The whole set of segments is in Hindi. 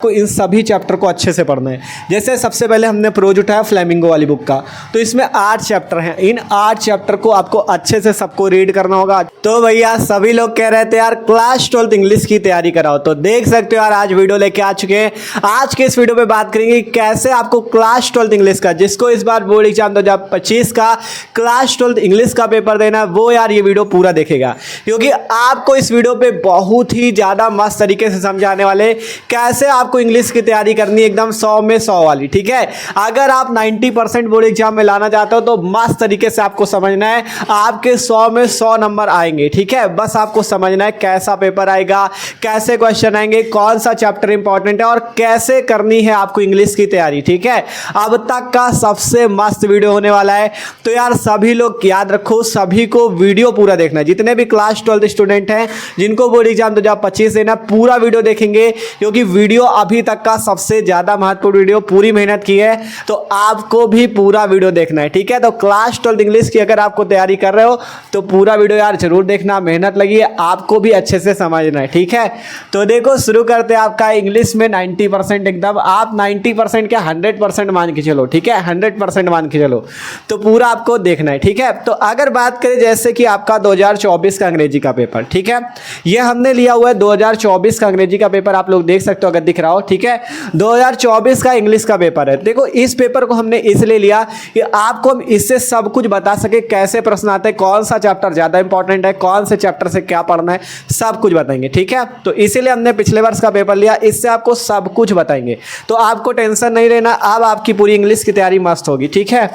को इन सभी चैप्टर को अच्छे से पढ़ना है। जैसे सबसे पहले हमने प्रोज उठाया फ्लेमिंगो वाली बुक का, तो इसमें 8 चैप्टर हैं। इन 8 चैप्टर को आपको अच्छे से सबको रीड करना होगा। तो भैया सभी लोग कह रहे थे यार क्लास 12 इंग्लिश की तैयारी कराओ, तो देख सकते हो यार आज वीडियो लेके आ चुके हैं। आज के इस वीडियो पे बात करेंगे कैसे आपको क्लास 12 इंग्लिश का, जिसको इस बार बोर्ड एग्जाम 2025 का क्लास 12 इंग्लिश का पेपर देना है, वो यार ये वीडियो पूरा देखेगा, क्योंकि आपको इस वीडियो पे बहुत ही ज्यादा मस्त तरीके से समझाने वाले कैसे आपको इंग्लिश की तैयारी करनी है, एकदम 100 में 100 वाली। ठीक है, अगर आप 90% बोर्ड एग्जाम में लाना चाहते हो तो मस्त तरीके से आपको समझना है, आपके 100 में 100 नंबर आएंगे। ठीक है, बस आपको समझना है कैसा पेपर आएगा, कैसे क्वेश्चन आएंगे, कौन सा चैप्टर इंपॉर्टेंट है और कैसे करनी है आपको इंग्लिश की तैयारी। ठीक है, अब तक का सबसे मस्त वीडियो होने वाला है, तो यार सभी लोग याद रखो, सभी को वीडियो पूरा देखना है। जितने भी क्लास 12 स्टूडेंट हैं जिनको बोर्ड एग्जाम 2025 देना, पूरा वीडियो देखेंगे, क्योंकि वीडियो अभी तक का सबसे ज्यादा महत्वपूर्ण वीडियो, पूरी मेहनत की है, तो आपको भी पूरा वीडियो देखना है। ठीक है, तो क्लास 12 इंग्लिश की अगर आपको तैयारी कर रहे हो तो पूरा वीडियो यार जरूर देखना, मेहनत लगी है, आपको भी अच्छे से समझना है। ठीक है, तो देखो शुरू करते हैं। आपका इंग्लिश में 90% एकदम, आप 90% क्या 100% मान के चलो। ठीक है, 100% मान के चलो, तो पूरा आपको देखना है। ठीक है, तो अगर बात करें जैसे कि आपका 2024 का अंग्रेजी का पेपर, ठीक है, ये हमने लिया हुआ है 2024 का अंग्रेजी का पेपर, आप लोग देख सकते हो अगर दिख रहा हो। ठीक है, 2024 का इंग्लिश का पेपर है। देखो इस पेपर को हमने इसलिए लिया कि आपको हम इससे सब कुछ बता सके, कैसे प्रश्न आते हैं, कौन सा चैप्टर ज्यादा इंपॉर्टेंट है, कौन से चैप्टर से क्या पढ़ना है, सब कुछ बताएंगे। ठीक है, तो इसीलिए हमने पिछले वर्ष का पेपर लिया, इससे आपको सब कुछ बताएंगे, तो आपको टेंशन नहीं रहना, अब आपकी पूरी इंग्लिश की तैयारी मस्त होगी। ठीक है,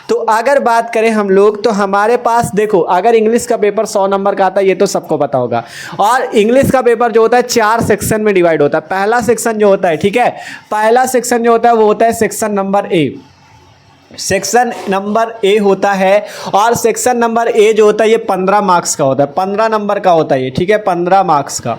तो अगर बात करें हम लोग, तो हमारे पास देखो अगर इंग्लिश का पेपर 100 नंबर का आता है, ये तो सबको पता होगा, और इंग्लिश का पेपर जो होता है 4 सेक्शन में डिवाइड होता है। पहला सेक्शन जो होता है, ठीक है, पहला सेक्शन जो होता है वो होता है section number A. Section number A होता है, और सेक्शन नंबर ए जो होता है ये 15 मार्क्स का होता है, 15 नंबर का होता है ये। ठीक है, 15 मार्क्स का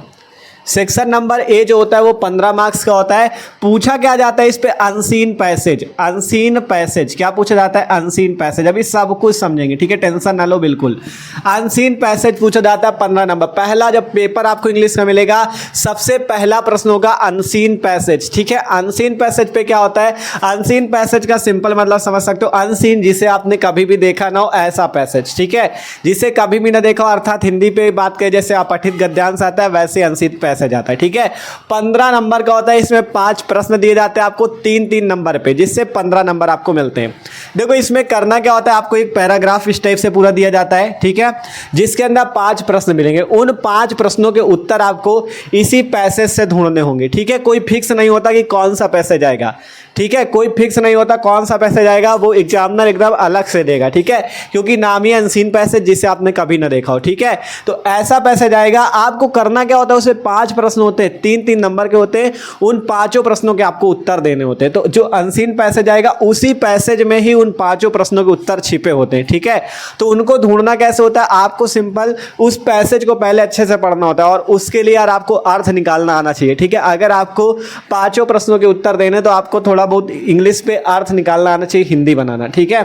सेक्शन नंबर ए जो होता है वो 15 मार्क्स का होता है। पूछा क्या जाता है इस पे, अनसीन पैसेज। अनसीन पैसेज क्या पूछा जाता है, अनसीन पैसेज। अभी सब कुछ समझेंगे, ठीक है, टेंशन ना लो बिल्कुल। अनसीन पैसेज पूछा जाता है 15 नंबर। पहला जब पेपर आपको इंग्लिश में मिलेगा, सबसे पहला प्रश्न होगा अनसीन पैसेज। ठीक है, अनसीन पैसेज पे क्या होता है, अनसीन पैसेज का सिंपल मतलब समझ सकते हो, अनसीन जिसे आपने कभी भी देखा ना हो, ऐसा पैसेज। ठीक है, जिसे कभी भी ना देखा हो, अर्थात हिंदी पे बात करें जैसे अपठित गद्यांश आता है, वैसे अनसीन पैसेज जाता है। ठीक है, 15 नंबर का होता है। इसमें 5 प्रश्न दिए जाते हैं आपको 3-3 नंबर पे, जिससे 15 नंबर आपको मिलते हैं। देखो इसमें करना क्या होता है, आपको एक पैराग्राफ इस टाइप से पूरा दिया जाता है, ठीक है, जिसके अंदर 5 प्रश्न मिलेंगे। उन 5 प्रश्नों के उत्तर आपको इसी पैसेज से ढूंढने होंगे। ठीक है, कोई फिक्स नहीं होता कि कौन सा पैसेज आएगा। ठीक है, कोई फिक्स नहीं होता कौन सा पैसेज आएगा, वो एग्जामिनर एकदम अलग से देगा। ठीक है, क्योंकि नाम ही अनसीन पैसेज, जिसे आपने कभी ना देखा हो। ठीक है, तो ऐसा पैसेज आएगा। आपको करना क्या होता है, उसमें 5 प्रश्न होते हैं, 3-3 नंबर के होते हैं। उन 5 प्रश्नों के आपको उत्तर देने होते हैं। तो जो अनसीन पैसेज आएगा, उसी पैसेज में ही उन 5 प्रश्नों के उत्तर छिपे होते हैं। ठीक है, तो उनको ढूंढना कैसे होता है, आपको सिंपल उस पैसेज को पहले अच्छे से पढ़ना होता है, और उसके लिए यार आपको अर्थ निकालना आना चाहिए। ठीक है, अगर आपको 5 प्रश्नों के उत्तर देने, तो आपको थोड़ा बहुत इंग्लिश पे अर्थ निकालना आना चाहिए, हिंदी बनाना। ठीक है,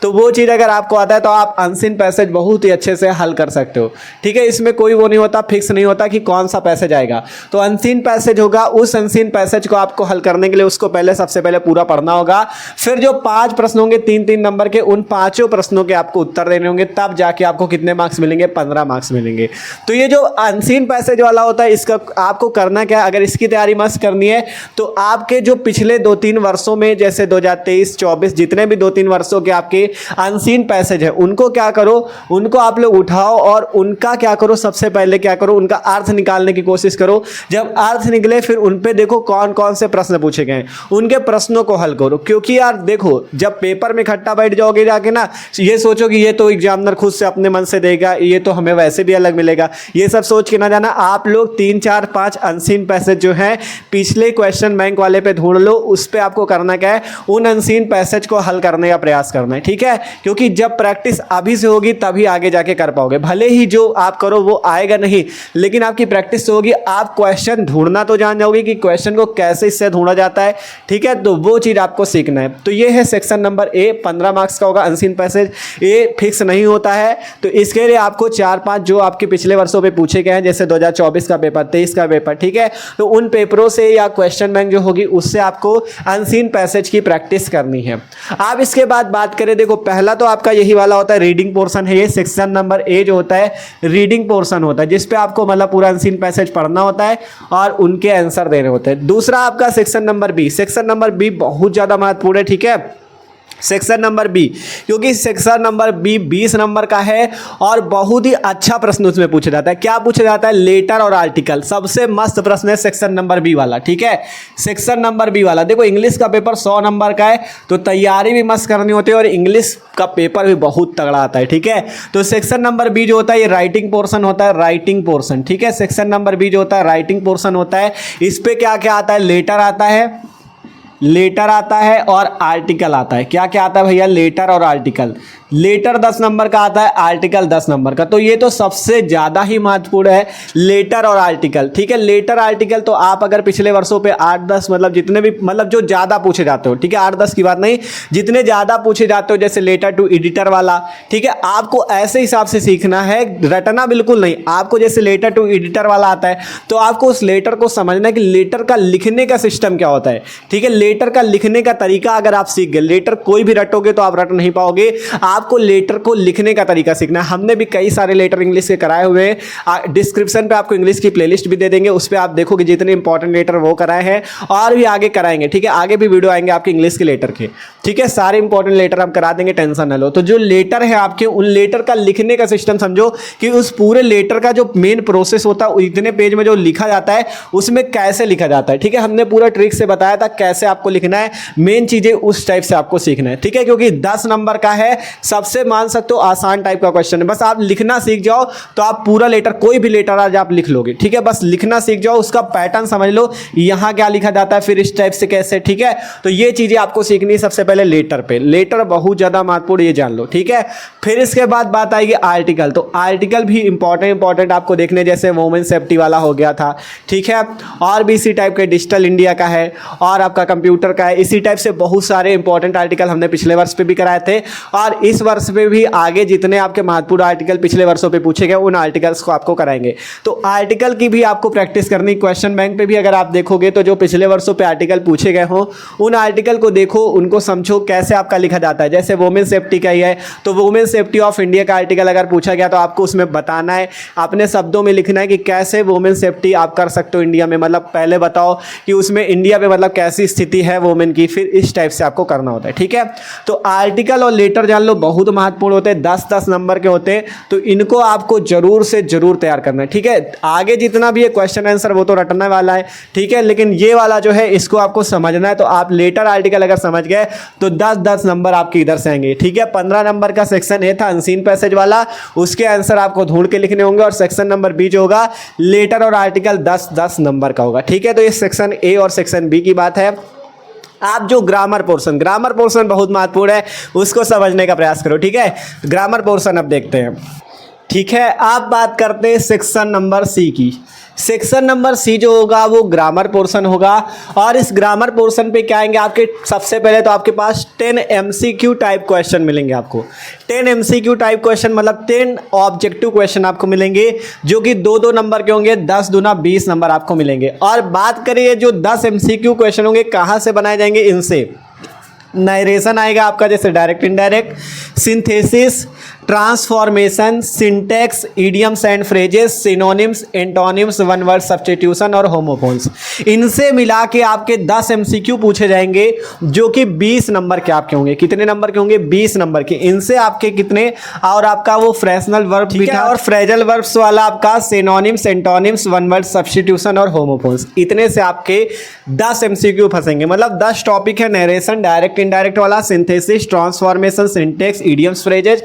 तो वो चीज अगर आपको आता है तो आप अनसीन पैसेज बहुत ही अच्छे से हल कर सकते हो। ठीक है, इसमें कोई वो नहीं होता, फिक्स नहीं होता कि कौन सा पैसेज आएगा। तो अनसीन पैसेज होगा, उस अनसीन पैसेज को आपको हल करने के लिए उसको पहले सबसे पहले पूरा पढ़ना होगा। फिर जो 5 प्रश्न होंगे 3-3 नंबर के, उन 5 प्रश्नों के आपको उत्तर देने होंगे, तब जाके आपको कितने मार्क्स मिलेंगे, 15 मार्क्स मिलेंगे। तो ये जो अनसीन पैसेज वाला होता है, इसका आपको करना क्या, अगर इसकी तैयारी मस्त करनी है तो आपके जो पिछले 2-3 वर्षों में, जैसे 2023-24 जितने भी 2-3 वर्षों के आपके अनसीन पैसेज है, उनको क्या करो, उनको आप लोग उठाओ और उनका क्या करो, सबसे पहले क्या करो, उनका अर्थ निकालने की कोशिश करो। जब अर्थ निकले फिर उन पे देखो कौन कौन से प्रश्न पूछे गए, उनके प्रश्नों को हल करो। क्योंकि यार देखो, जब पेपर में इकट्ठा बैठ जाओगे जाके ना, ये सोचो कि ये तो एग्जामिनर खुद से अपने मन से देगा, ये तो हमें वैसे भी अलग मिलेगा, ये सब सोच के ना जाना। आप लोग 3-4-5 अनसीन पैसेज जो है पिछले क्वेश्चन बैंक वाले पे ढूंढ लो, उस पे आपको करना क्या है, उन अनसीन पैसेज को हल करने का प्रयास करना है, ठीक है। क्योंकि जब प्रैक्टिस अभी से होगी तभी आगे जाके कर पाओगे। भले ही जो आप करो वो आएगा नहीं, लेकिन आपकी प्रैक्टिस होगी, आप क्वेश्चन ढूंढना तो जान जाओगे कि क्वेश्चन को कैसे इससे ढूंढा जाता है, ठीक है। तो वो चीज़ आपको सीखना है। तो ये है सेक्शन नंबर ए, 15 मार्क्स का होगा अनसीन पैसेज। ए फिक्स नहीं होता है, तो इसके लिए आपको 4-5 जो आपके पिछले वर्षों पे पूछे गए हैं, जैसे 2024 का पेपर, 23 का पेपर, ठीक है, तो उन पेपरों से या क्वेश्चन बैंक जो होगी उससे आपको अनसीन पैसेज की प्रैक्टिस करनी है। आप इसके बाद बात करें, देखो पहला तो आपका यही वाला होता है, रीडिंग पोर्शन है। ये सेक्शन नंबर ए जो होता है रीडिंग पोर्शन होता है, जिसपे आपको मतलब पूरा अनसीन पैसेज पढ़ना होता है और उनके आंसर देने होते हैं। दूसरा आपका section number B, section number B बहुत ज़्यादा महत्वपूर्ण है, ठीक है। सेक्शन नंबर बी, क्योंकि सेक्शन नंबर बी 20 नंबर का है और बहुत ही अच्छा प्रश्न उसमें पूछा जाता है। क्या पूछा जाता है? लेटर और आर्टिकल। सबसे मस्त प्रश्न है सेक्शन नंबर बी वाला, ठीक है। सेक्शन नंबर बी वाला, देखो इंग्लिश का पेपर 100 नंबर का है, तो तैयारी भी मस्त करनी होती है और इंग्लिश का पेपर भी बहुत तगड़ा आता है, ठीक है। तो सेक्शन नंबर बी जो होता है ये राइटिंग पोर्शन होता है, राइटिंग पोर्शन, ठीक है। सेक्शन नंबर बी जो होता है राइटिंग पोर्शन होता है। इस पे क्या क्या आता है? लेटर आता है, लेटर आता है और आर्टिकल आता है। क्या क्या आता है भैया? लेटर और आर्टिकल। लेटर 10 नंबर का आता है, आर्टिकल 10 नंबर का। तो ये तो सबसे ज़्यादा ही महत्वपूर्ण है, लेटर और आर्टिकल, ठीक है। लेटर आर्टिकल तो आप अगर पिछले वर्षों पे 8-10 मतलब जितने भी मतलब जो ज़्यादा पूछे जाते हो, ठीक है, 8-10 की बात नहीं, जितने ज़्यादा पूछे जाते हो, जैसे लेटर टू एडिटर वाला, ठीक है, आपको ऐसे हिसाब से सीखना है, रटना बिल्कुल नहीं। आपको जैसे लेटर टू एडिटर वाला आता है तो आपको उस लेटर को समझना है कि लेटर का लिखने का सिस्टम क्या होता है, ठीक है। लेटर का लिखने का तरीका अगर आप सीख गए, लेटर कोई भी रटोगे तो आप रट नहीं पाओगे, आपको लेटर को लिखने का तरीका सीखना है। हमने भी कई सारे लेटर इंग्लिश के कराए हुए हैं, डिस्क्रिप्शन पे आपको इंग्लिश की प्लेलिस्ट भी दे देंगे, उस पर आप देखोगे जितने इंपॉर्टेंट लेटर वो कराए हैं और भी आगे कराएंगे, ठीक है। आगे भी वीडियो आएंगे आपके इंग्लिश के लेटर के, ठीक है। सारे इंपॉर्टेंट लेटर हम करा देंगे, टेंशन ना लो। तो जो लेटर है आपके, उन लेटर का लिखने का सिस्टम समझो कि उस पूरे लेटर का जो मेन प्रोसेस होता है, इतने पेज में जो लिखा जाता है उसमें कैसे लिखा जाता है, ठीक है। हमने पूरा ट्रिक से बताया था कैसे आपको लिखना है, मेन चीजें उस टाइप से आपको सीखना है, ठीक है। क्योंकि 10 नंबर का है, सबसे मान सकते हो आसान टाइप का क्वेश्चन है। बस आप लिखना सीख जाओ तो आप पूरा लेटर, कोई भी लेटर आज आप लिख लोगे, ठीक है। बस लिखना सीख जाओ, उसका पैटर्न समझ लो, यहां क्या लिखा जाता है, फिर इस टाइप से कैसे, ठीक है। तो ये चीजें आपको सीखनी है सबसे पहले लेटर पे। लेटर बहुत ज्यादा महत्वपूर्ण, ये जान लो, ठीक है। फिर इसके बाद बात आएगी आर्टिकल। तो आर्टिकल भी इंपॉर्टेंट आपको देखने, जैसे वुमेन सेफ्टी वाला हो गया था, ठीक है, और भी इसी टाइप के डिजिटल इंडिया का है और आपका कंप्यूटर का है। इसी टाइप से बहुत सारे इंपॉर्टेंट आर्टिकल हमने पिछले वर्ष पे भी कराए थे और इस वर्ष पे भी आगे जितने आपके महत्वपूर्ण आर्टिकल पिछले वर्षों पे पूछे गए उन आर्टिकल्स को आपको कराएंगे। तो आर्टिकल की भी आपको प्रैक्टिस करनी। क्वेश्चन बैंक पे भी अगर आप देखोगे तो जो पिछले वर्षों पे आर्टिकल पूछे गए हो उन आर्टिकल को देखो, उनको समझो कैसे आपका लिखा जाता है। जैसे वुमेन सेफ्टी का ही है तो वुमेन सेफ्टी ऑफ इंडिया का आर्टिकल अगर पूछा गया तो आपको उसमें बताना है, अपने शब्दों में लिखना है कि कैसे वुमेन सेफ्टी आप कर सकते हो इंडिया में। मतलब पहले बताओ कि उसमें इंडिया में मतलब कैसी स्थिति है वुमेन की, फिर इस टाइप से आपको करना होता है, ठीक है। तो आर्टिकल और लेटर जान लो बहुत महत्वपूर्ण होते हैं, 10-10 नंबर के होते हैं, तो इनको आपको जरूर से जरूर तैयार करना है, ठीक है। आगे जितना भी है क्वेश्चन आंसर वो तो रटने वाला है, ठीक है, लेकिन ये वाला जो है इसको आपको समझना है। तो आप लेटर आर्टिकल अगर समझ गए तो 10-10 नंबर आपके इधर से आएंगे, ठीक है। 15 नंबर का सेक्शन ए था अनसीन पैसेज वाला, उसके आंसर आपको ढूंढ के लिखने होंगे और सेक्शन नंबर बी जो होगा लेटर और आर्टिकल 10-10 नंबर का होगा, ठीक है। तो ये सेक्शन ए और सेक्शन बी की बात है। आप जो ग्रामर पोर्शन बहुत महत्वपूर्ण है, उसको समझने का प्रयास करो, ठीक है। ग्रामर पोर्शन अब देखते हैं, ठीक है। आप बात करते हैं सेक्शन नंबर सी की। सेक्शन नंबर सी जो होगा वो ग्रामर पोर्शन होगा और इस ग्रामर पोर्शन पे क्या आएंगे आपके, सबसे पहले तो आपके पास 10 MCQ टाइप क्वेश्चन मिलेंगे आपको। 10 MCQ टाइप क्वेश्चन मतलब 10 ऑब्जेक्टिव क्वेश्चन आपको मिलेंगे जो कि 2-2 नंबर के होंगे, 10 दूना 20 नंबर आपको मिलेंगे। और बात करिए जो 10 MCQ क्वेश्चन होंगे कहाँ से बनाए जाएंगे, इनसे नरेशन आएगा आपका, जैसे direct indirect, synthesis, transformation, syntax, idioms and phrases, synonyms, antonyms, one word substitution और होमोफोन्स। इनसे मिला के आपके 10 MCQ पूछे जाएंगे जो कि 20 नंबर के आपके होंगे। कितने नंबर के होंगे? 20 नंबर के। इनसे आपके कितने, और आपका वो फ्रेशनल वर्ब भी था और फ्रेजल वर्ब्स वाला आपका synonyms, antonyms, one word substitution और होमोफोन्स। इतने से आपके 10 MCQ फंसेंगे। मतलब 10 टॉपिक है, नरेशन, डायरेक्ट इनडायरेक्ट वाला, synthesis, transformation, syntax, idioms, phrases,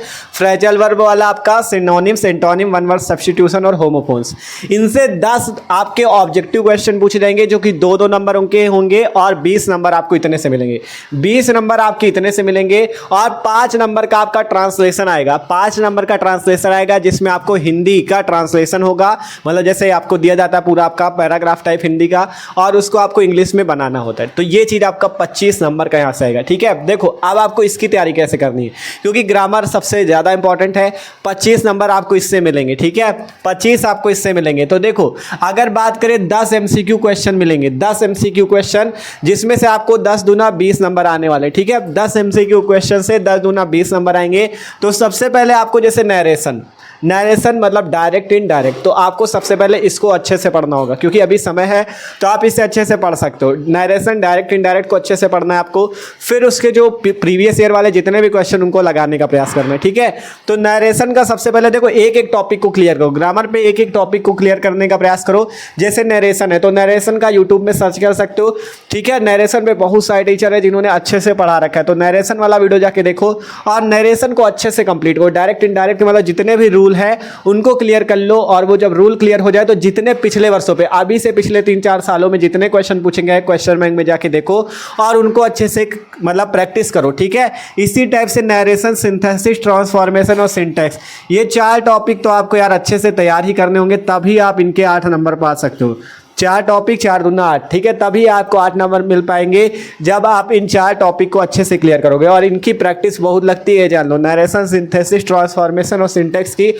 phrasal verb वाला आपका synonym, antonym, one word substitution और होमोफोन्स। इनसे 10 आपके ऑब्जेक्टिव क्वेश्चन पूछे जाएंगे जो कि 2-2 नंबर उनके होंगे और 20 नंबर आपको इतने से मिलेंगे। 20 नंबर आपके इतने से मिलेंगे और 5 नंबर का आपका ट्रांसलेशन आएगा। 5 नंबर का ट्रांसलेशन आएगा जिसमें आपको हिंदी का ट्रांसलेशन होगा, मतलब जैसे आपको दिया जाता है पूरा आपका पैराग्राफ टाइप हिंदी का, और उसको आपको इंग्लिश में बनाना होता है। तो ये चीज़ आपका 25 नंबर का यहाँ से आएगा। ठीक है, देखो अब आपको इसकी तैयारी कैसे करनी है, क्योंकि ग्रामर सबसे ज़्यादा इंपॉर्टेंट है। 25 नंबर आपको इससे मिलेंगे। ठीक है, 25 आपको इससे मिलेंगे। तो देखो अगर बात करें 10 MCQ क्वेश्चन मिलेंगे, 10 MCQ क्वेश्चन जिसमें से आपको 10 दूना 20 नंबर आने वाले। ठीक है, 10 MCQ क्वेश्चन से 10 दूना 20 नंबर आएंगे। तो सबसे पहले आपको जैसे नरेशन मतलब डायरेक्ट इनडायरेक्ट, तो आपको सबसे पहले इसको अच्छे से पढ़ना होगा, क्योंकि अभी समय है तो आप इसे अच्छे से पढ़ सकते हो। नरेशन डायरेक्ट इनडायरेक्ट को अच्छे से पढ़ना है आपको, फिर उसके जो प्रीवियस ईयर वाले जितने भी क्वेश्चन उनको लगाने का प्रयास करना है। ठीक है, तो नरेशन का सबसे पहले देखो एक एक टॉपिक को क्लियर करो, ग्रामर पे एक एक टॉपिक को क्लियर करने का प्रयास करो। जैसे नरेशन है तो नरेशन का यूट्यूब में सर्च कर सकते हो। ठीक है, नरेशन पे बहुत सारे टीचर है जिन्होंने अच्छे से पढ़ा रखा है, तो नरेशन वाला वीडियो जाके देखो और नरेशन को अच्छे से कंप्लीट करो। डायरेक्ट इनडायरेक्ट मतलब जितने भी रूल है उनको क्लियर कर लो, और वो जब रूल क्लियर हो जाए तो जितने पिछले वर्षों पे अभी से पिछले 3-4 सालों में जितने क्वेश्चन पूछेंगे क्वेश्चन बैंक में जाके देखो और उनको अच्छे से मतलब प्रैक्टिस करो। ठीक है, इसी टाइप से नरेशन, सिंथेसिस, ट्रांसफॉर्मेशन और सिंटैक्स, ये 4 टॉपिक तो आपको यार अच्छे से तैयार ही करने होंगे, तभी आप इनके 8 नंबर पा सकते हो। 4 टॉपिक 4 दूना 8। ठीक है, तभी आपको 8 नंबर मिल पाएंगे जब आप इन 4 टॉपिक को अच्छे से क्लियर करोगे, और इनकी प्रैक्टिस बहुत लगती है, जान लो। नरेशन, सिंथेसिस, ट्रांसफॉर्मेशन और सिंटैक्स की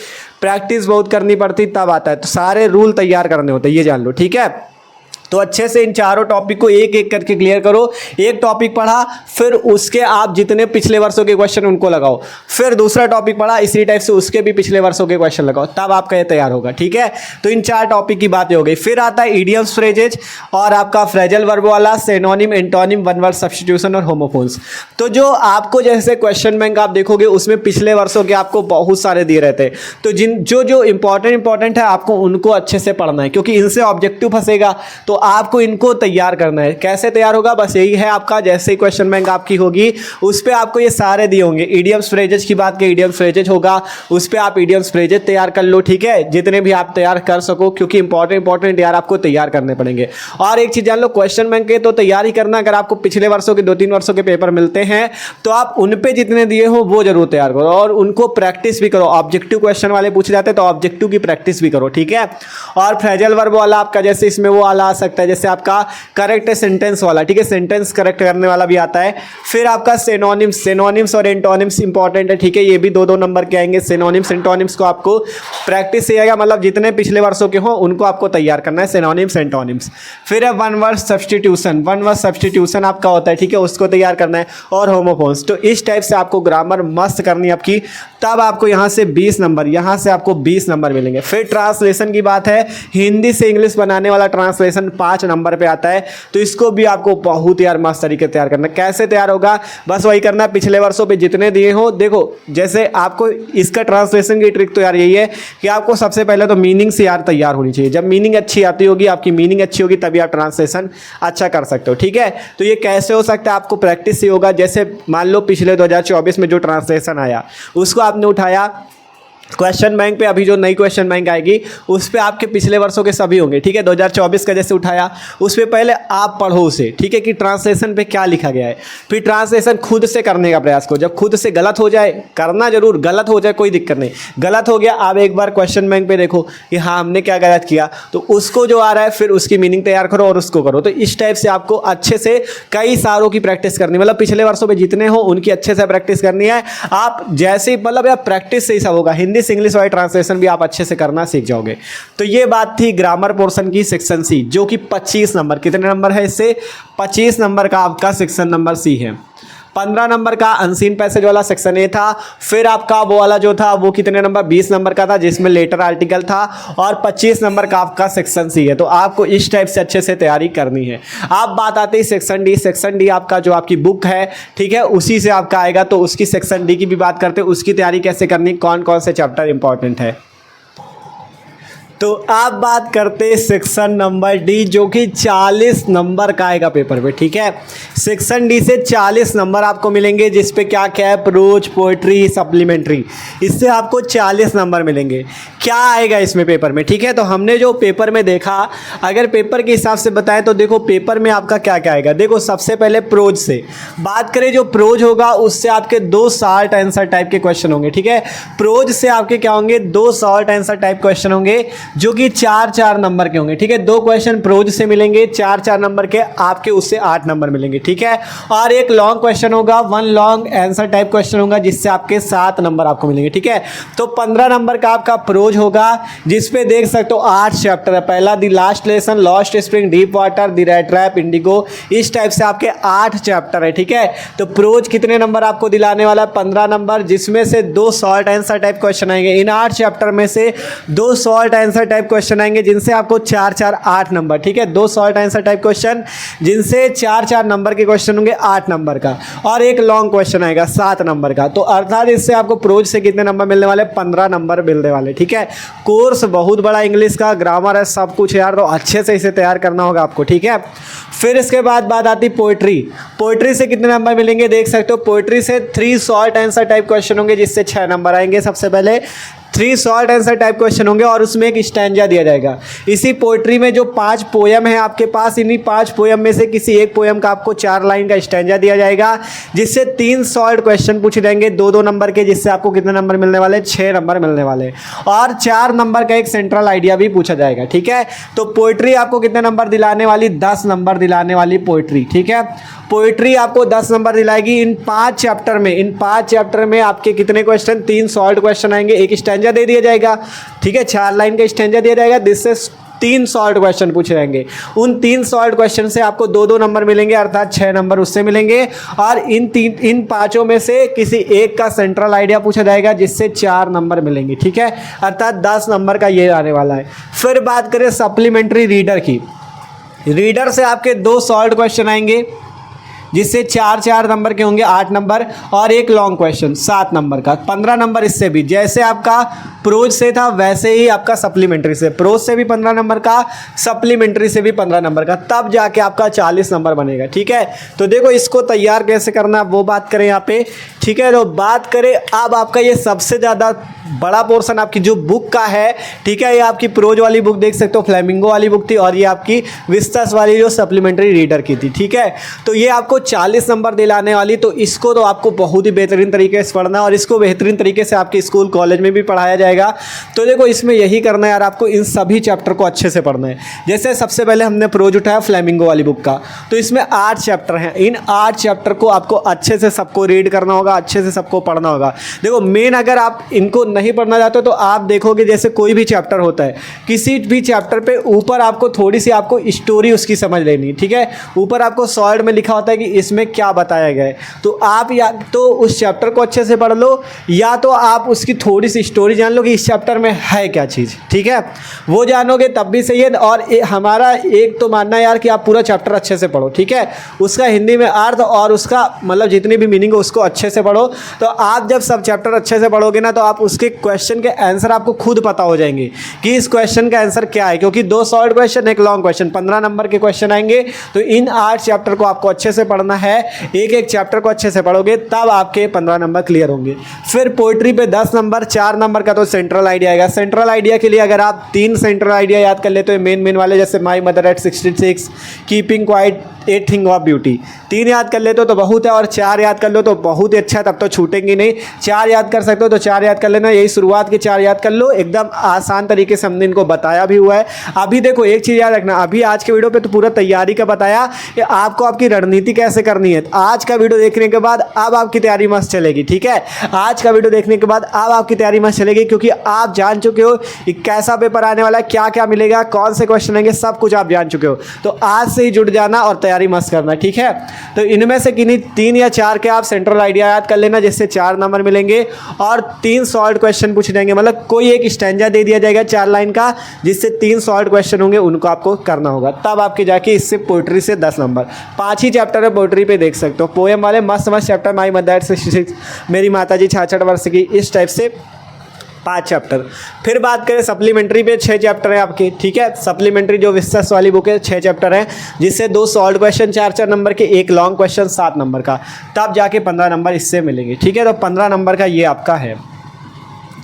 प्रैक्टिस बहुत करनी पड़ती तब आता है, तो सारे रूल तैयार करने होते हैं, ये जान लो। ठीक है, तो अच्छे से इन चारों टॉपिक को एक एक करके क्लियर करो। एक टॉपिक पढ़ा, फिर उसके आप जितने पिछले वर्षों के क्वेश्चन उनको लगाओ, फिर दूसरा टॉपिक पढ़ा इसी टाइप से उसके भी पिछले वर्षों के क्वेश्चन लगाओ, तब आपका ये तैयार होगा। ठीक है, तो इन 4 टॉपिक की बातें हो गई। फिर आता है इडियम्स, फ्रेजेज और आपका फ्रेजल वर्ब वाला, synonym, antonym, one word substitution और होमोफोन्स। तो जो आपको जैसे क्वेश्चन बैंक आप देखोगे उसमें पिछले वर्षों के आपको बहुत सारे दिए रहते हैं, तो जो इंपॉर्टेंट है आपको उनको अच्छे से पढ़ना है, क्योंकि इनसे ऑब्जेक्टिव फंसेगा। तो आपको इनको तैयार करना है। कैसे तैयार होगा, बस यही है आपका, जैसे ही क्वेश्चन बैंक आपकी होगी उस पर आपको ये सारे दिए होंगे। इडियम्स फ्रेजेज की बात की, इडियम्स फ्रेजेज होगा, उस पर आप इडियम्स फ्रेजेज तैयार कर लो। ठीक है, जितने भी आप तैयार कर सको, क्योंकि इंपॉर्टेंट यार आपको तैयार करने पड़ेंगे। और एक चीज जान लो, क्वेश्चन बैंक के तो तैयार ही करना, अगर आपको पिछले वर्षों के 2-3 वर्षों के पेपर मिलते हैं तो आप उन पे जितने दिए हो वो जरूर तैयार करो और उनको प्रैक्टिस भी करो। ऑब्जेक्टिव क्वेश्चन वाले पूछे जाते हैं तो ऑब्जेक्टिव की प्रैक्टिस भी करो। ठीक है, और फ्रेजल वर्ब वाला आपका जैसे इसमें वो वाला आ सकता है, जैसे आपका करेक्ट सेंटेंस वाला। ठीक है, सेंटेंस करेक्ट करने वाला भी आता है। फिर आपका सिनोनिम्स और एंटोनिम्स इंपॉर्टेंट है। ठीक है, ये भी 2-2 नंबर के आएंगे। सिनोनिम्स एंटोनिम्स को आपको प्रैक्टिस से आएगा, मतलब जितने पिछले वर्षों के हो उनको आपको तैयार करना है, सिनोनिम्स एंटोनिम्स। फिर है one word substitution, one word substitution आपका होता है। ठीक है, उसको तैयार करना है, और होमोफोन्स। तो इस टाइप से आपको ग्रामर मस्त करनी है आपकी, तब आपको यहाँ से 20 नंबर, यहाँ से आपको 20 नंबर मिलेंगे। फिर ट्रांसलेशन की बात है, हिंदी से इंग्लिश बनाने वाला ट्रांसलेशन 5 नंबर पे आता है, तो इसको भी आपको बहुत यार मस्त तरीके तैयार करना है। कैसे तैयार होगा, बस वही करना है पिछले वर्षों पे जितने दिए हो। देखो जैसे आपको इसका ट्रांसलेशन की ट्रिक तो यार यही है कि आपको सबसे पहले तो मीनिंग से यार तैयार होनी चाहिए। जब मीनिंग अच्छी आती होगी, आपकी मीनिंग अच्छी होगी, तभी आप ट्रांसलेशन अच्छा कर सकते हो। ठीक है, तो ये कैसे हो सकता है, आपको प्रैक्टिस से होगा। जैसे मान लो पिछले 2024 में जो ट्रांसलेशन आया उसको आपने उठाया, क्वेश्चन बैंक पे अभी जो नई क्वेश्चन बैंक आएगी उस पर आपके पिछले वर्षों के सभी होंगे। ठीक है, 2024 का जैसे उठाया उस पर पहले आप पढ़ो उसे। ठीक है, कि ट्रांसलेशन पे क्या लिखा गया है, फिर ट्रांसलेशन खुद से करने का प्रयास करो। जब खुद से गलत हो जाए, करना जरूर, गलत हो जाए कोई दिक्कत नहीं, गलत हो गया आप एक बार क्वेश्चन बैंक पे देखो कि हाँ हमने क्या गलत किया, तो उसको जो आ रहा है फिर उसकी मीनिंग तैयार करो और उसको करो। तो इस टाइप से आपको अच्छे से कई सारों की प्रैक्टिस करनी, मतलब पिछले वर्षों में जितने हो उनकी अच्छे से प्रैक्टिस करनी है। आप जैसे ही मतलब यार प्रैक्टिस से ही सब होगा। हिंदी से इंग्लिश वाली ट्रांसलेशन भी आप अच्छे से करना सीख जाओगे। तो ये बात थी ग्रामर पोर्शन की, सेक्शन सी, जो कि 25 नंबर, कितने नंबर है इससे, 25 नंबर का आपका सेक्शन नंबर सी है। 15 नंबर का अनसीन पैसेज वाला सेक्शन ए था। फिर आपका वो वाला जो था वो कितने नंबर, 20 नंबर का था, जिसमें लेटर आर्टिकल था, और 25 नंबर का आपका सेक्शन सी है। तो आपको इस टाइप से अच्छे से तैयारी करनी है। आप बात आती है सेक्शन डी। सेक्शन डी आपका जो आपकी बुक है, ठीक है, उसी से आपका आएगा। तो उसकी सेक्शन डी की भी बात करते हैं, उसकी तैयारी कैसे करनी, कौन कौन से चैप्टर इंपॉर्टेंट है। तो आप बात करते हैं सेक्शन नंबर डी, जो कि 40 नंबर का आएगा पेपर पे, ठीक है। सेक्शन डी से 40 नंबर आपको मिलेंगे, जिस पे क्या क्या है, प्रोज, पोएट्री, सप्लीमेंट्री, इससे आपको 40 नंबर मिलेंगे। क्या आएगा इसमें पेपर में, ठीक है। तो हमने जो पेपर में देखा, अगर पेपर के हिसाब से बताएं तो देखो पेपर में आपका क्या क्या आएगा। देखो सबसे पहले प्रोज से बात करें, जो प्रोज होगा उससे आपके 2 शॉर्ट आंसर टाइप के क्वेश्चन होंगे, ठीक है। प्रोज से आपके क्या होंगे, 2 शॉर्ट आंसर टाइप क्वेश्चन होंगे, जो कि 4-4 नंबर के होंगे, ठीक है। 2 क्वेश्चन प्रोज से मिलेंगे 4-4 नंबर के आपके, उससे 8 नंबर मिलेंगे, ठीक है। और एक लॉन्ग क्वेश्चन होगा, 1 लॉन्ग आंसर टाइप क्वेश्चन होगा, जिससे आपके 7 नंबर आपको मिलेंगे, ठीक है। तो 15 नंबर का आपका प्रोज होगा, जिसपे देख सकते हो 8 चैप्टर है। पहला the last lesson, lost spring, deep water, the red trap, Indigo, इस टाइप से आपके 8 चैप्टर है, ठीक है। तो प्रोज कितने नंबर आपको दिलाने वाला है, 15 नंबर, जिसमें से 2 शॉर्ट आंसर टाइप क्वेश्चन आएंगे। इन 8 चैप्टर में से 2 शॉर्ट आंसर टाइप क्वेश्चन आएंगे, जिनसे आपको 4-4 8 नंबर, ठीक है। 2 शॉर्ट आंसर टाइप क्वेश्चन, जिनसे 4-4 नंबर के क्वेश्चन होंगे 8 नंबर का, और एक लॉन्ग क्वेश्चन आएगा 7 नंबर का। तो अर्थात इससे आपको प्रोज से कितने नंबर मिलने वाले, 15 नंबर मिलने वाले, ठीक है। कोर्स बहुत बड़ा, इंग्लिश का ग्रामर है, सब कुछ यार, तो अच्छे से इसे तैयार करना होगा आपको, ठीक है। फिर इसके बाद बात आती पोएट्री। पोएट्री से कितने नंबर मिलेंगे, देख सकते हो पोएट्री से 3 शॉर्ट आंसर टाइप क्वेश्चन होंगे, जिससे 6 नंबर आएंगे। सबसे पहले 3 शॉर्ट आंसर टाइप क्वेश्चन होंगे, और उसमें एक स्टैंजा दिया जाएगा। इसी पोएट्री में जो 5 पोयम है आपके पास, इन्हीं 5 पोयम में से किसी एक पोयम का आपको 4 लाइन का स्टैंजा दिया जाएगा, जिससे 3 शॉर्ट क्वेश्चन पूछे जाएंगे 2-2 नंबर के, जिससे आपको कितने नंबर मिलने वाले, 6 नंबर मिलने वाले, और 4 नंबर का एक सेंट्रल आइडिया भी पूछा जाएगा, ठीक है। तो पोएट्री आपको कितने नंबर दिलाने वाली, 10 नंबर दिलाने वाली पोएट्री, ठीक है। पोएट्री आपको 10 नंबर दिलाएगी। इन 5 चैप्टर में आपके कितने क्वेश्चन, 3 शॉर्ट क्वेश्चन आएंगे, एक स्टैंजा दे दिया जाएगा, ठीक है। 4 लाइन का स्टैंजा दिया जाएगा, जिससे 3 शॉर्ट क्वेश्चन पूछे जाएंगे। उन 3 शॉर्ट क्वेश्चन से आपको 2-2 नंबर मिलेंगे, अर्थात 6 नंबर उससे मिलेंगे, और इन 5 में से किसी एक का सेंट्रल आइडिया पूछा जाएगा, जिससे 4 नंबर मिलेंगे, ठीक है। अर्थात 10 नंबर का ये आने वाला है। फिर बात करें सप्लीमेंट्री रीडर की। रीडर से आपके 2 शॉर्ट क्वेश्चन आएंगे, जिससे 4-4 नंबर के होंगे, 8 नंबर, और एक लॉन्ग क्वेश्चन 7 नंबर का, 15 नंबर इससे भी। जैसे आपका प्रोज से था वैसे ही आपका सप्लीमेंट्री से, प्रोज से भी 15 नंबर का, सप्लीमेंट्री से भी 15 नंबर का, तब जाके आपका 40 नंबर बनेगा, ठीक है। तो देखो इसको तैयार कैसे करना है वो बात करें यहाँ पे, ठीक है। तो बात करें अब आपका ये सबसे ज़्यादा बड़ा पोर्शन आपकी जो बुक का है, ठीक है। ये आपकी प्रोज वाली बुक देख सकते हो, फ्लेमिंगो वाली बुक थी, और ये आपकी विस्तास वाली जो सप्लीमेंट्री रीडर की थी, ठीक है। तो ये आपको 40 नंबर दिलाने वाली, तो इसको तो आपको बहुत ही बेहतरीन तरीके से पढ़ना है, और इसको बेहतरीन तरीके से आपके स्कूल कॉलेज में भी पढ़ाया जाएगा। तो देखो इसमें यही करना है यार, आपको इन सभी चैप्टर को अच्छे से पढ़ना है। जैसे सबसे पहले हमने प्रोज उठाया फ्लेमिंगो वाली बुक का, तो इसमें 8 चैप्टर हैं। इन 8 चैप्टर को आपको अच्छे से सबको रीड करना होगा, अच्छे से सबको पढ़ना होगा। देखो मेन अगर आप इनको नहीं पढ़ना चाहते हो तो आप देखोगे जैसे कोई भी चैप्टर होता है, किसी भी चैप्टर पे ऊपर आपको थोड़ी सी आपको स्टोरी उसकी समझ लेनी, ठीक है। ऊपर आपको शॉर्ट में लिखा होता है कि इसमें क्या बताया गया है, तो आप या तो उस चैप्टर को अच्छे से पढ़ लो, या तो आप उसकी थोड़ी सी स्टोरी जान लो कि इस चैप्टर में है क्या चीज़, ठीक है। वो जानोगे तब भी सही है। और हमारा एक तो मानना है यार कि आप पूरा चैप्टर अच्छे से पढ़ो, ठीक है। उसका हिंदी में अर्थ और उसका मतलब जितनी भी मीनिंग हो उसको अच्छे से पढ़ो। तो आप जब सब चैप्टर अच्छे से पढ़ोगे ना, तो आप उसके क्वेश्चन के आंसर आपको खुद पता हो जाएंगे कि इस क्वेश्चन का आंसर क्या है, क्योंकि 2 शॉर्ट क्वेश्चन, एक लॉन्ग क्वेश्चन, 15 नंबर के क्वेश्चन आएंगे। तो इन 8 चैप्टर को आपको अच्छे से पढ़ना है, एक चैप्टर को अच्छे से पढ़ोगे तब आपके 15 नंबर क्लियर होंगे। फिर पोएट्री पे 10 नंबर, 4 नंबर का तो सेंट्रल आइडिया आएगा। सेंट्रल आइडिया के लिए अगर आप 3 सेंट्रल आइडिया याद कर लेते हो मेन वाले, जैसे my mother eight 66, keeping quiet, 8 thing of beauty, 3 याद कर लेते हो तो बहुत है, और 4 याद कर लो तो बहुत ही अच्छा है, तब तो छूटेंगे नहीं। 4 याद कर सकते हो तो 4 याद कर लेना, यही शुरुआत के 4 याद कर लो। एकदम आसान तरीके से हमने इनको बताया भी हुआ है। अभी देखो एक चीज़ याद रखना, अभी आज के वीडियो पे तो पूरा तैयारी का बताया कि आपको आपकी रणनीति कैसे करनी है। आज का वीडियो देखने के बाद अब आपकी तैयारी मस्त चलेगी, ठीक है। आज का वीडियो देखने के बाद अब आपकी तैयारी मस्त चलेगी, क्योंकि आप जान चुके हो कि कैसा पेपर आने वाला है, क्या क्या मिलेगा, कौन से क्वेश्चन आएंगे, सब कुछ आप जान चुके हो। तो आज से ही जुट जाना और तैयारी मस्त करना, ठीक है। तो इनमें से किन्हीं 3 या 4 के आप सेंट्रल आइडिया याद कर लेना, जिससे 4 नंबर मिलेंगे, और 3 शॉर्ट क्वेश्चन पूछे जाएंगे, मतलब कोई एक स्टैंजा दे दिया जाएगा 4 लाइन का, जिससे 3 शॉर्ट क्वेश्चन होंगे, उनको आपको करना होगा। तब आपके जाके इससे पोएट्री से 10 नंबर, 5 ही चैप्टर है पोएट्री पे, देख सकते हो। पोएम वाले मस्त चैप्टर, माई मदर 66, मेरी माता जी 66 वर्ष की, इस टाइप से 5 चैप्टर। फिर बात करें सप्लीमेंट्री पे 6 चैप्टर है आपके, ठीक है। सप्लीमेंट्री जो विस्तास वाली बुक है 6 चैप्टर है, जिससे 2 सॉल्व क्वेश्चन 4-4 नंबर के, 1 लॉन्ग क्वेश्चन 7 नंबर का, तब जाके 15 नंबर इससे मिलेंगे, ठीक है। तो 15 नंबर का ये आपका है।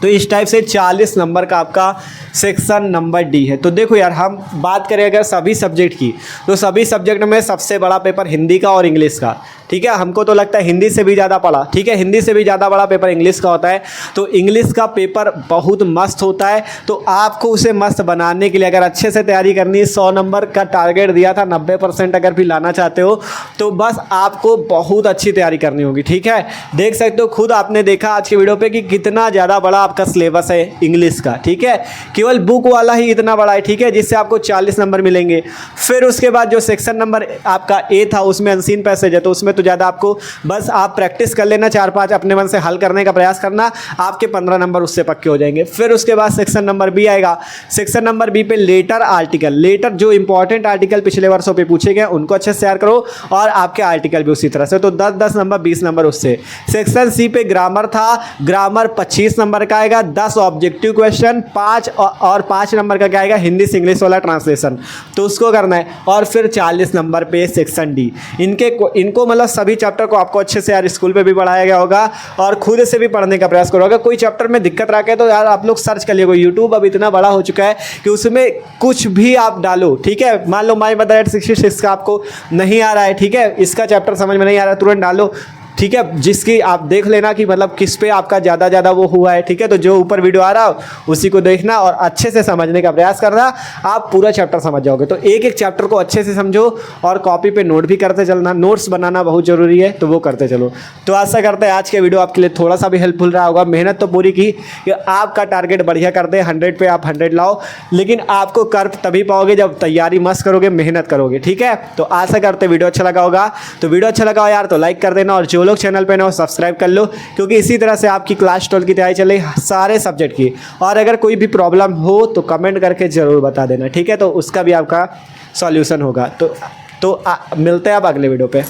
तो इस टाइप से 40 नंबर का आपका सेक्शन नंबर डी है। तो देखो यार, हम बात करें अगर सभी सब्जेक्ट की, तो सभी सब्जेक्ट में सबसे बड़ा पेपर हिंदी का और इंग्लिश का, ठीक है। हमको तो लगता है हिंदी से भी ज़्यादा पढ़ा, ठीक है, हिंदी से भी ज़्यादा बड़ा पेपर इंग्लिश का होता है। तो इंग्लिश का पेपर बहुत मस्त होता है। तो आपको उसे मस्त बनाने के लिए अगर अच्छे से तैयारी करनी है, 100 नंबर का टारगेट दिया था, 90% अगर भी लाना चाहते हो तो बस आपको बहुत अच्छी तैयारी करनी होगी, ठीक है। देख सकते हो, खुद आपने देखा आज के वीडियो पे कि कितना ज़्यादा बड़ा आपका सिलेबस है इंग्लिश का, ठीक है। केवल बुक वाला ही इतना बड़ा है, ठीक है, जिससे आपको 40 नंबर मिलेंगे। फिर उसके बाद जो सेक्शन नंबर आपका ए था, उसमें अनसीन पैसेज है, तो उसमें तो ज़्यादा आपको बस आप प्रैक्टिस कर लेना, 4-5 अपने मन से हल करने का प्रयास करना, आपके 15 नंबर उससे पक्के हो जाएंगे। फिर उसके बाद सेक्शन नंबर बी आएगा। सेक्शन नंबर बी पे लेटर आर्टिकल, लेटर जो इंपॉर्टेंट आर्टिकल पिछले वर्षों पे पूछे गए उनको अच्छे से तैयार करो, और आपके आर्टिकल भी उसी तरह से। तो 10-10 नंबर, 20 नंबर उससे। सेक्शन सी पे ग्रामर था, ग्रामर 25 नंबर का आएगा, 10 ऑब्जेक्टिव क्वेश्चन, 5 और 5 नंबर का क्या आएगा, हिंदी से इंग्लिश वाला ट्रांसलेशन, तो उसको करना है। और फिर 40 नंबर पे सेक्शन डी। इनको मतलब सभी चैप्टर को आपको अच्छे से यार स्कूल पे भी पढ़ाया गया होगा, और खुद से भी पढ़ने का प्रयास करो। अगर कोई चैप्टर में दिक्कत रखे तो यार आप लोग सर्च कर लिएगा, यूट्यूब अब इतना बड़ा हो चुका है कि उसमें कुछ भी आप डालो, ठीक है। मान लो माय मदर एट 66 का आपको नहीं आ रहा है, ठीक है, इसका चैप्टर समझ में नहीं आ रहा है, तुरंत डालो, ठीक है। जिसकी आप देख लेना कि मतलब किस पे आपका ज़्यादा वो हुआ है, ठीक है। तो जो ऊपर वीडियो आ रहा हो उसी को देखना और अच्छे से समझने का प्रयास करना, आप पूरा चैप्टर समझ जाओगे। तो एक एक चैप्टर को अच्छे से समझो और कॉपी पे नोट भी करते चलना, नोट्स बनाना बहुत ज़रूरी है, तो वो करते चलो। तो आशा करते हैं आज के वीडियो आपके लिए थोड़ा सा भी हेल्पफुल रहा होगा। मेहनत तो पूरी की कि आपका टारगेट बढ़िया कर दे, 100 पे आप 100 लाओ, लेकिन आपको कर तभी पाओगे जब तैयारी मस्त करोगे, मेहनत करोगे, ठीक है। तो आशा करते वीडियो अच्छा लगा होगा। तो वीडियो अच्छा लगा हो यार तो लाइक कर देना, और जो लोग चैनल पे ना हो सब्सक्राइब कर लो, क्योंकि इसी तरह से आपकी क्लास 12 की तैयारी चल रही सारे सब्जेक्ट की। और अगर कोई भी प्रॉब्लम हो तो कमेंट करके ज़रूर बता देना, ठीक है। तो उसका भी आपका सॉल्यूशन होगा। तो मिलते हैं आप अगले वीडियो पे।